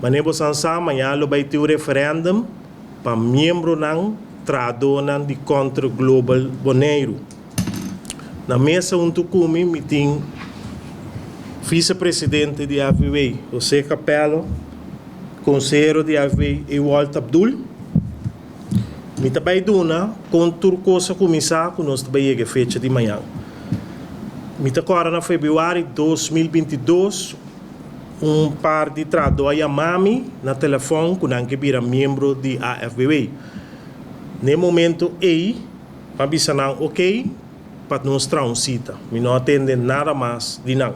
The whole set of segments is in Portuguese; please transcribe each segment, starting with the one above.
Manebo sansa amanhã lo vai ter o referendum para membro não tradonan de contra global boneiro. Na mesa onde come me tem vice-presidente de AVW, José Capello, conselheiro de AVW, Ewald Abdul. Me também dona contra coisa começar com nós também a fecha de manhã. Me agora na fevereiro de 2022 par de tradutores a mami na telefone com que vira membro de AFBW. No momento aí, para bisanar ok, para nos transita. Me não atende nada mais de não.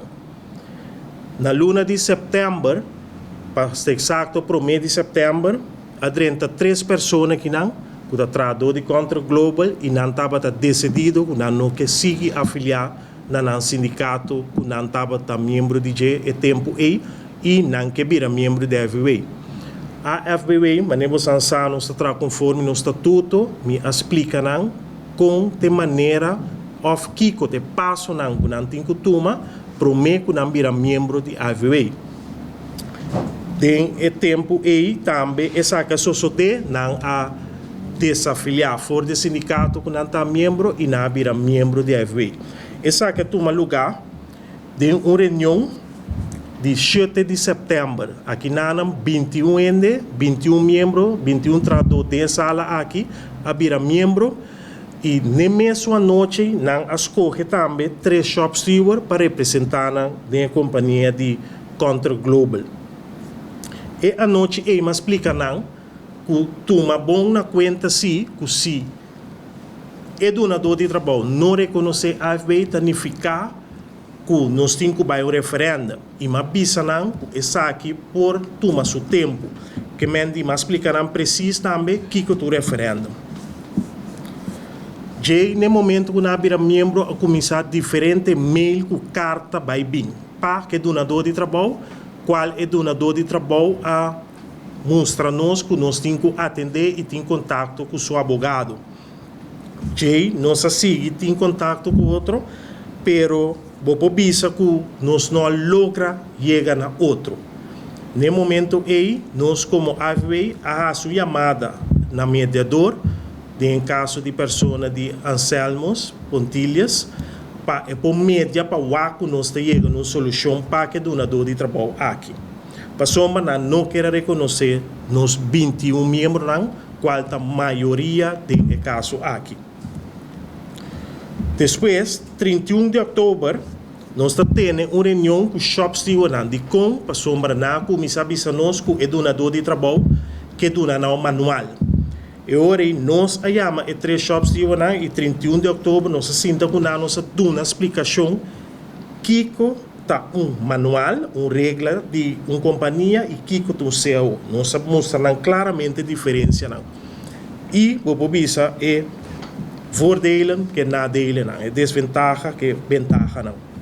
Na luna de setembro, para ser exato, para o mês de setembro, há 33 pessoas que não, que traduz de contra global e não estava decidido que não que siga afiliar na sindicato, que não estava membro de G e tempo aí e não que vira membro da FBW. A FBW, manebo sansa nos está conforme no estatuto, me explica não com de maneira of kiko de passo não que não tem costuma para me que não vira membro de FBW. Tem e tempo aí também essa que sociedade não a desafiliar fora do sindicato que não está membro e não vira membro de FBW. Essa que toma lugar de uma reunião de 7 de setembro. Aqui nanam 21 ende, 21 membros, 21 tradutores de sala aqui, a vira membro. E na mesma noite, não escolhe também 3 shop stewards para representar a companhia de Contra Global. E a noite, ele me explica não, que toma bom na conta se, que se o donador de trabalho não reconhece a AFBW, significa que nós temos que ir ao referendo. E me avisa não, essa aqui por tomar seu tempo. Que me explica não preciso também que é o referendo. Já no momento que nós viramos membro, a começar diferente mail com carta vai vir. Para que donador de trabalho, qual é o donador de trabalho a mostrar-nos que nós temos que atender e ter contato com o seu advogado. Jay, nós assim tem contato com outro, pero bobo bisa que nós não logra chegar na outro. No momento aí, nós como AFBW a sua chamada na mediador, em caso de pessoa de Anselmos, Pontilhas, para por média para o nós chega uma solução para que donador de trabalho aqui. Para soma não quer reconhecer nos 21 membros não, qual a maioria tem caso aqui. Depois, 31 de outubro, nós temos uma reunião com o Shop Steward de com para sombra na comissão nós com o donador de trabalho que dona no manual. E agora nós chamamos e 3 Shop Steward e 31 de outubro nós sinta com nós dona explicação que tá manual, regra de uma companhia e que o seu. Nós mostramos claramente a diferença não. E o bisa é voordelen que nadelen, é desventaja que ventaja não.